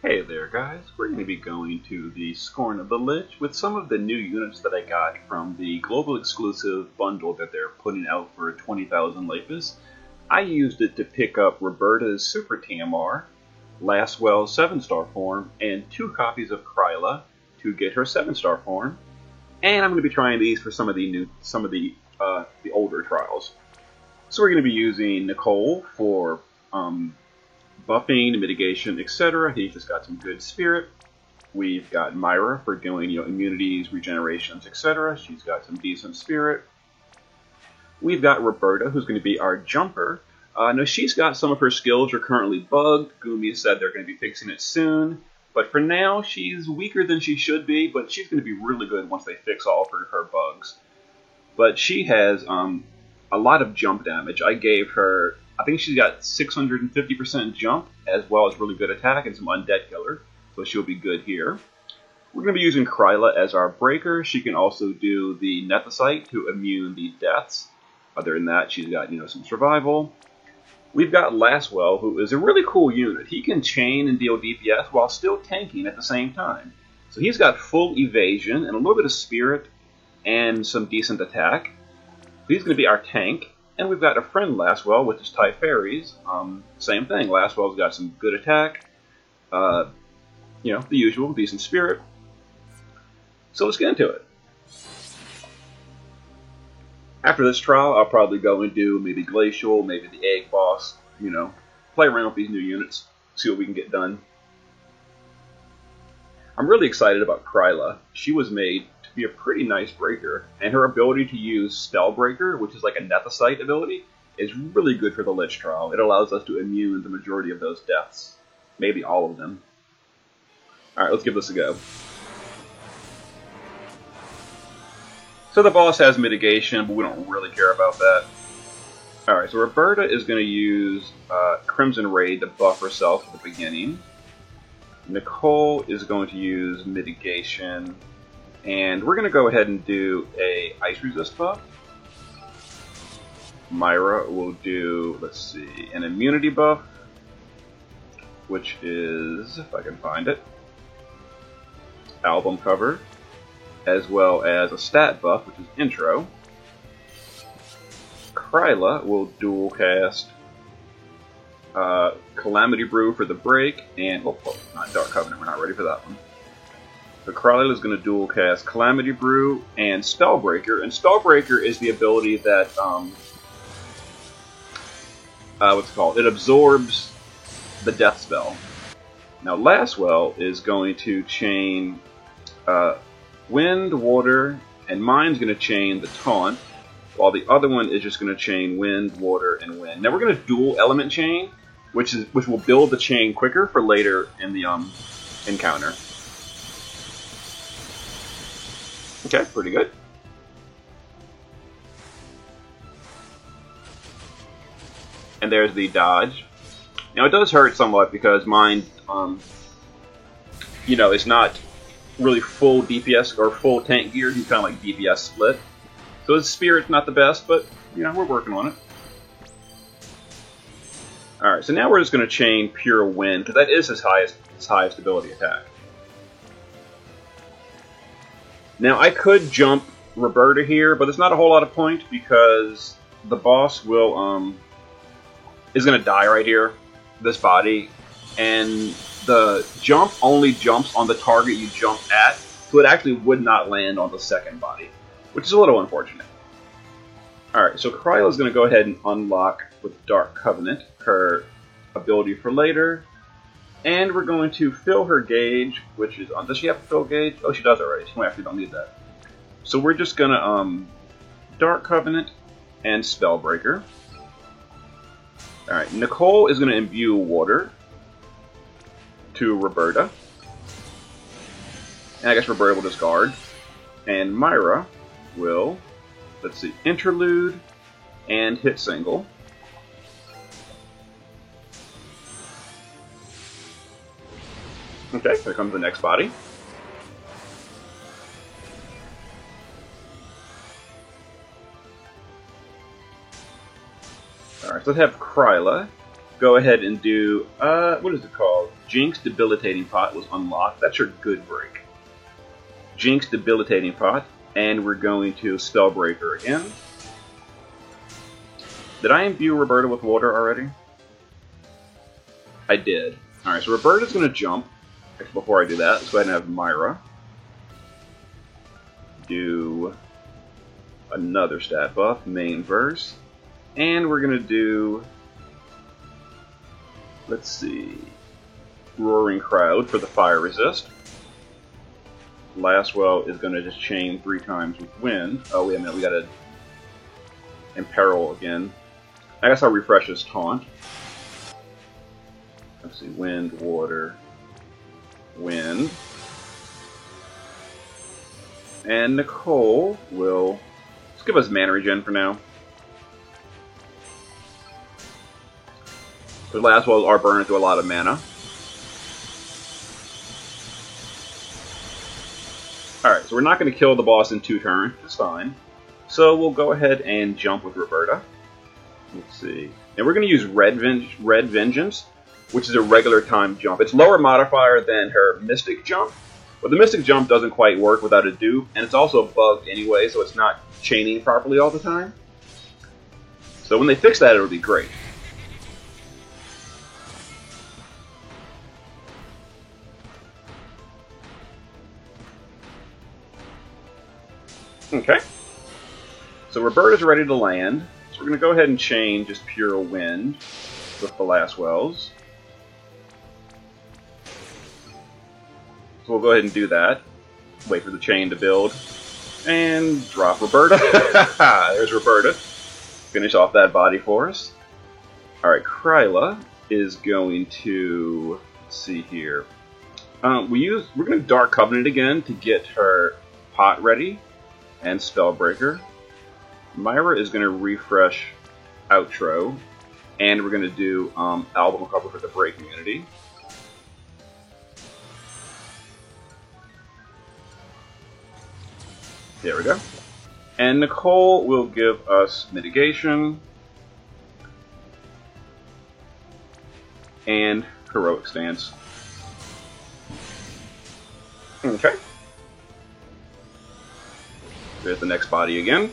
Hey there guys, we're going to be going to the Scorn of the Lich with some of the new units that I got from the global exclusive bundle that they're putting out for 20,000 Lapis. I used it to pick up Roberta's Super TMR, Lastwell's 7-star form, and 2 copies of Kryla to get her 7-star form. And I'm going to be trying these for some of the older trials. So we're going to be using Nicole for buffing, mitigation, etc. He's just got some good spirit. We've got Myra for doing immunities, regenerations, etc. She's got some decent spirit. We've got Roberta, who's going to be our jumper. Now she's got some of her skills are currently bugged. Gumi said they're going to be fixing it soon. But for now, she's weaker than she should be, but she's going to be really good once they fix all of her bugs. But she has a lot of jump damage. I gave her, I think she's got 650% jump, as well as really good attack and some undead killer, so she'll be good here. We're going to be using Kryla as our breaker. She can also do the Nethicite to immune the deaths. Other than that, she's got some survival. We've got Lastwell, who is a really cool unit. He can chain and deal DPS while still tanking at the same time. So he's got full evasion and a little bit of spirit and some decent attack. So he's going to be our tank. And we've got a friend Lastwell, which is Typhares. Same thing. Lastwell's got some good attack. The usual, decent spirit. So let's get into it. After this trial, I'll probably go and do maybe Glacial, maybe the Egg Boss. Play around with these new units, see what we can get done. I'm really excited about Kryla. She was made to be a pretty nice breaker, and her ability to use Spellbreaker, which is like a Nethicite ability, is really good for the Lich trial. It allows us to immune the majority of those deaths. Maybe all of them. Alright, let's give this a go. So the boss has mitigation, but we don't really care about that. Alright, so Roberta is going to use Crimson Raid to buff herself at the beginning. Nicole is going to use mitigation. And we're going to go ahead and do a Ice Resist buff. Myra will do, let's see, an immunity buff, which is, if I can find it, album cover, as well as a stat buff, which is intro. Kryla will dual cast Calamity Brew for the break, and not Dark Covenant, we're not ready for that one. So Kryla is going to dual cast Calamity Brew and Spellbreaker, and Spellbreaker is the ability that what's it called? It absorbs the death spell. Now Lastwell is going to chain Wind, Water, and mine's going to chain the Taunt, while the other one is just going to chain Wind, Water, and Wind. Now we're going to dual element chain, which will build the chain quicker for later in the encounter. Okay, pretty good. And there's the dodge. Now it does hurt somewhat because mine, is not really full DPS or full tank gear. He's kind of like DPS split. So his spirit's not the best, but we're working on it. Alright, so now we're just going to chain Pure Wind, because that is his highest ability attack. Now I could jump Roberta here, but there's not a whole lot of point because the boss is going to die right here, this body, and the jump only jumps on the target you jump at, so it actually would not land on the second body, which is a little unfortunate. Alright, so Kryla is going to go ahead and unlock with Dark Covenant her ability for later, and we're going to fill her gauge, which is on. Does she have to fill gauge? Oh, she does already. She actually don't need that. So we're just going to Dark Covenant and Spellbreaker. Alright, Nicole is going to imbue water to Roberta. And I guess Roberta will discard. And Myra will, let's see, interlude and hit single. Okay, here comes the next body. Alright, so let's have Kryla go ahead and do, what is it called? Jinx Debilitating Pot was unlocked. That's your good break. Jinx Debilitating Pot, and we're going to Spellbreaker again. Did I imbue Roberta with water already? I did. Alright, so Roberta's going to jump. Actually, before I do that, let's go ahead and have Myra do another stat buff, main verse. And we're going to do, let's see, Roaring Crowd for the fire resist. Lastwell is going to just chain 3 times with wind. Oh, wait a minute, we got to imperil again. I guess I'll refresh his taunt. Let's see, wind, water, wind. And Nicole will just give us mana regen for now. The Lastwells are burning through a lot of mana. Alright, so we're not going to kill the boss in 2 turns, which is fine. So we'll go ahead and jump with Roberta. Let's see. And we're going to use Red Vengeance, which is a regular time jump. It's lower modifier than her Mystic Jump, but the Mystic Jump doesn't quite work without a dupe, and it's also bugged anyway, so it's not chaining properly all the time. So when they fix that, it'll be great. Okay. So Roberta's ready to land. So we're going to go ahead and chain just pure wind with the Lastwells. So we'll go ahead and do that. Wait for the chain to build. And drop Roberta. There's Roberta. Finish off that body for us. Alright, Kryla is going to... Let's see here. We're going to Dark Covenant again to get her pot ready. And Spellbreaker. Myra is going to refresh Outro. And we're going to do album cover for the Break community. There we go. And Nicole will give us Mitigation. And Heroic Stance. Okay. There's the next body again.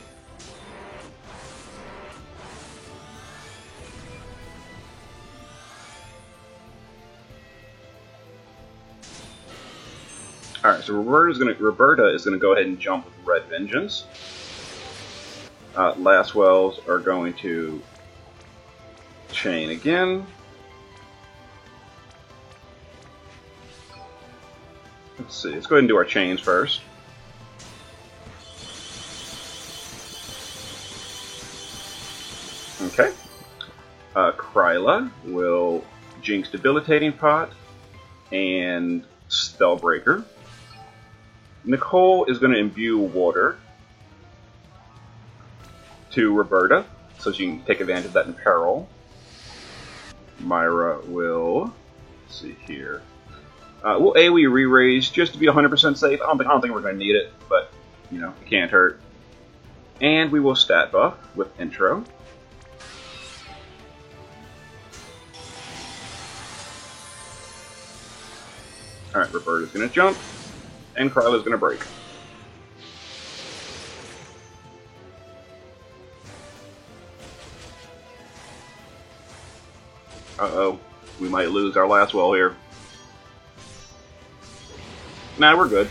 Alright, so Roberta is gonna go ahead and jump with Red Vengeance. Lastwells are going to chain again. Let's see, let's go ahead and do our chains first. Okay. Kryla will Jinx Debilitating Pot and Spellbreaker. Nicole is going to imbue water to Roberta, so she can take advantage of that in peril. Myra will, let's see here. We'll AoE re-raise just to be 100% safe. I don't think we're going to need it, but you know, it can't hurt. And we will stat buff with Intro. Alright, Roberta's going to jump, and Kryla's going to break. Uh-oh, we might lose our Lastwell here. Nah, we're good.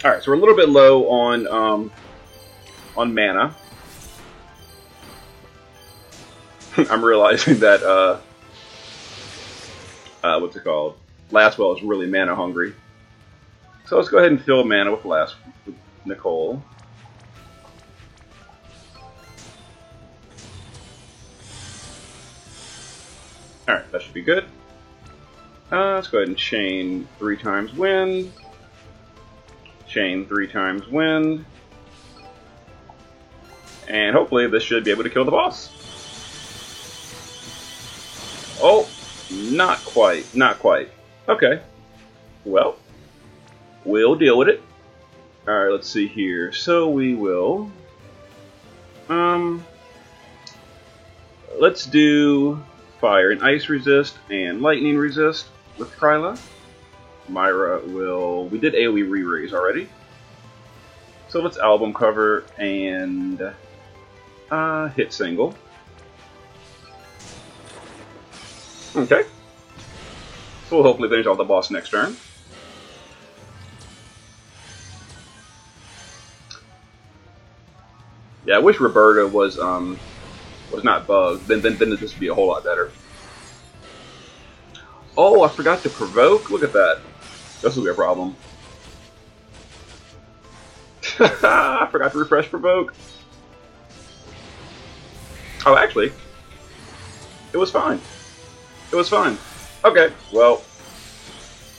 Alright, so we're a little bit low on mana. I'm realizing that, what's it called? Lastwell is really mana hungry. So let's go ahead and fill mana with Nicole. Alright, that should be good. Let's go ahead and chain 3 times wind. Chain 3 times wind. And hopefully this should be able to kill the boss. Oh! Not quite. Not quite. Okay. Well, we'll deal with it. Alright, let's see here. So we will... let's do fire and ice resist and lightning resist with Kryla. Myra will... We did AoE re-raise already. So let's album cover and hit single. Okay. So we'll hopefully finish off the boss next turn. Yeah, I wish Roberta was not bugged. Then this would be a whole lot better. Oh, I forgot to provoke. Look at that. This will be a problem. I forgot to refresh provoke. Oh, actually, it was fine. It was fine. Okay, well,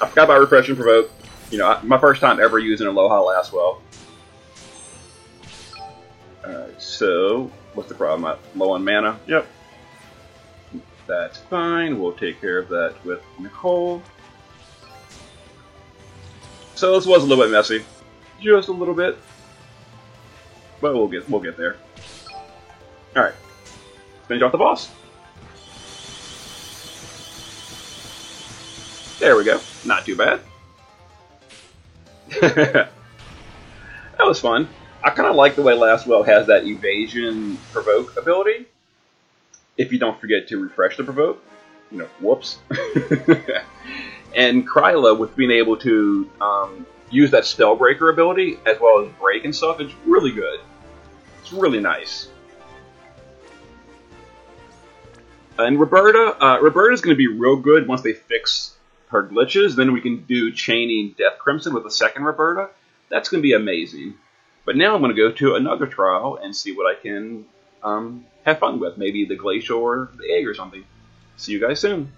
I forgot about refreshing provoke. You know, my first time ever using Aloha Lastwell. Alright, so, what's the problem? I'm low on mana? Yep. That's fine. We'll take care of that with Nicole. So this was a little bit messy. Just a little bit. But we'll get there. Alright. Finish off the boss. There we go. Not too bad. That was fun. I kind of like the way Lastwell has that evasion provoke ability. If you don't forget to refresh the provoke. You know, whoops. And Kryla, with being able to use that Spellbreaker ability, as well as break and stuff, it's really good. It's really nice. And Roberta's going to be real good once they fix her glitches. Then we can do chaining Death Crimson with a second Roberta. That's going to be amazing. But now I'm going to go to another trial and see what I can have fun with. Maybe the Glacial or the Egg or something. See you guys soon.